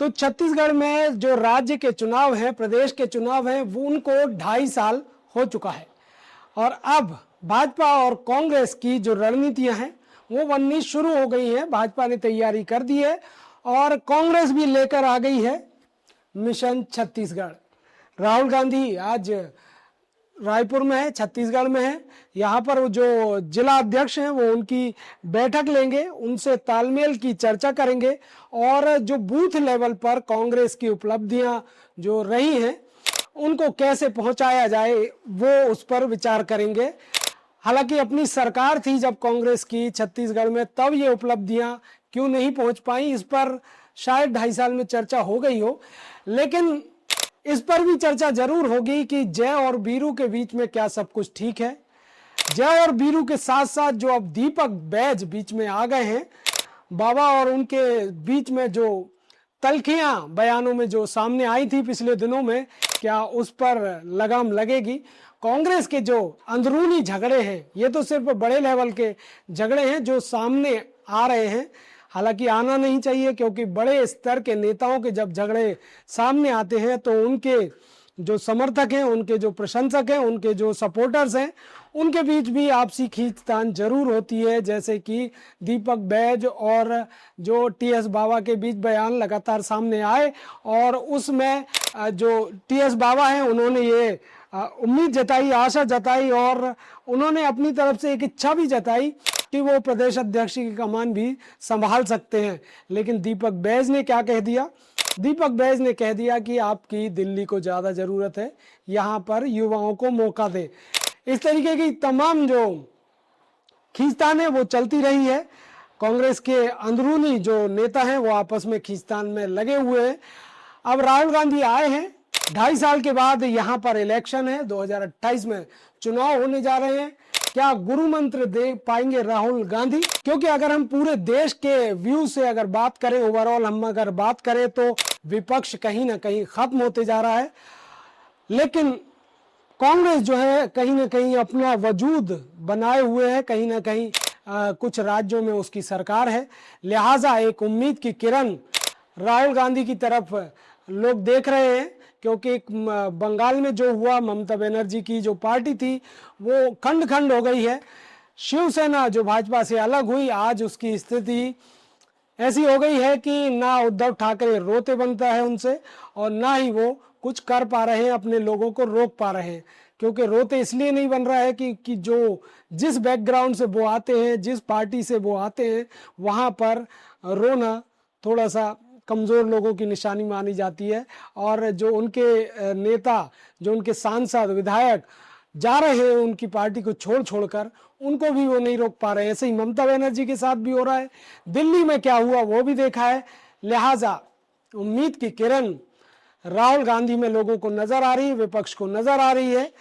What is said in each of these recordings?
तो छत्तीसगढ़ में जो राज्य के चुनाव हैं, प्रदेश के चुनाव हैं, वो उनको 2.5 साल हो चुका है और अब भाजपा और कांग्रेस की जो रणनीतियां हैं वो बननी शुरू हो गई हैं। भाजपा ने तैयारी कर दी है और कांग्रेस भी लेकर आ गई है मिशन छत्तीसगढ़। राहुल गांधी आज रायपुर में है, छत्तीसगढ़ में है। यहाँ पर जो जिला अध्यक्ष हैं वो उनकी बैठक लेंगे, उनसे तालमेल की चर्चा करेंगे और जो बूथ लेवल पर कांग्रेस की उपलब्धियां जो रही हैं उनको कैसे पहुंचाया जाए वो उस पर विचार करेंगे। हालांकि अपनी सरकार थी जब कांग्रेस की छत्तीसगढ़ में, तब ये उपलब्धियां क्यों नहीं पहुंच पाई, इस पर शायद 2.5 साल में चर्चा हो गई हो। लेकिन इस पर भी चर्चा जरूर होगी कि जय और बीरू के बीच में क्या सब कुछ ठीक है। जय और बीरू के साथ साथ जो अब दीपक बैज बीच में आ गए हैं, बाबा और उनके बीच में जो तल्खियां बयानों में जो सामने आई थी पिछले दिनों में, क्या उस पर लगाम लगेगी। कांग्रेस के जो अंदरूनी झगड़े हैं, ये तो सिर्फ बड़े लेवल के झगड़े हैं जो सामने आ रहे हैं। हालांकि आना नहीं चाहिए, क्योंकि बड़े स्तर के नेताओं के जब झगड़े सामने आते हैं तो उनके जो समर्थक हैं, उनके जो प्रशंसक हैं, उनके जो सपोर्टर्स हैं, उनके बीच भी आपसी खींचतान जरूर होती है। जैसे कि दीपक बैज और जो टीएस बाबा के बीच बयान लगातार सामने आए और उसमें जो टीएस बाबा हैं उन्होंने ये उम्मीद जताई, आशा जताई और उन्होंने अपनी तरफ से एक इच्छा भी जताई कि वो प्रदेश अध्यक्ष की कमान भी संभाल सकते हैं। लेकिन दीपक बैज ने क्या कह दिया? दीपक बैज ने कह दिया कि आपकी दिल्ली को ज़्यादा ज़रूरत है, यहाँ पर युवाओं को मौका दे। इस तरीके की तमाम जो खींचतान है वो चलती रही है। कांग्रेस के अंदरूनी जो नेता हैं वो आपस में खींचतान में लगे हुए हैं। अब राहुल गांधी आए हैं, 2.5 साल के बाद यहाँ पर इलेक्शन है, 2028 में चुनाव होने जा रहे हैं। क्या गुरु मंत्र दे पाएंगे राहुल गांधी? क्योंकि अगर हम पूरे देश के व्यू से अगर बात करें, ओवरऑल हम अगर बात करें तो विपक्ष कहीं ना कहीं खत्म होते जा रहा है। लेकिन कांग्रेस जो है कहीं ना कहीं अपना वजूद बनाए हुए है, कहीं ना कहीं कुछ राज्यों में उसकी सरकार है। लिहाजा एक उम्मीद की किरण राहुल गांधी की तरफ लोग देख रहे हैं, क्योंकि बंगाल में जो हुआ, ममता बनर्जी की जो पार्टी थी वो खंड खंड हो गई है। शिवसेना जो भाजपा से अलग हुई, आज उसकी स्थिति ऐसी हो गई है कि ना उद्धव ठाकरे रोते बनता है उनसे और ना ही वो कुछ कर पा रहे हैं, अपने लोगों को रोक पा रहे हैं। क्योंकि रोते इसलिए नहीं बन रहा है कि जो जिस बैकग्राउंड से वो आते हैं, जिस पार्टी से वो आते हैं, वहाँ पर रोना थोड़ा सा कमज़ोर लोगों की निशानी मानी जाती है। और जो उनके नेता, जो उनके सांसद, विधायक जा रहे हैं उनकी पार्टी को छोड़कर, उनको भी वो नहीं रोक पा रहे हैं। ऐसे ही ममता बनर्जी के साथ भी हो रहा है। दिल्ली में क्या हुआ वो भी देखा है। लिहाजा उम्मीद की किरण राहुल गांधी में लोगों को नजर आ रही है, विपक्ष को नजर आ रही है।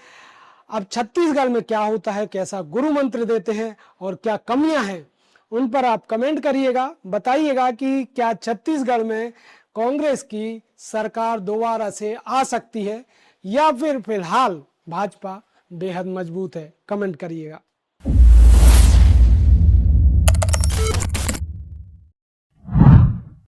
अब छत्तीसगढ़ में क्या होता है, कैसा गुरु मंत्र देते हैं और क्या कमियां हैं, उन पर आप कमेंट करिएगा, बताइएगा कि क्या छत्तीसगढ़ में कांग्रेस की सरकार दोबारा से आ सकती है या फिर फिलहाल भाजपा बेहद मजबूत है। कमेंट करिएगा।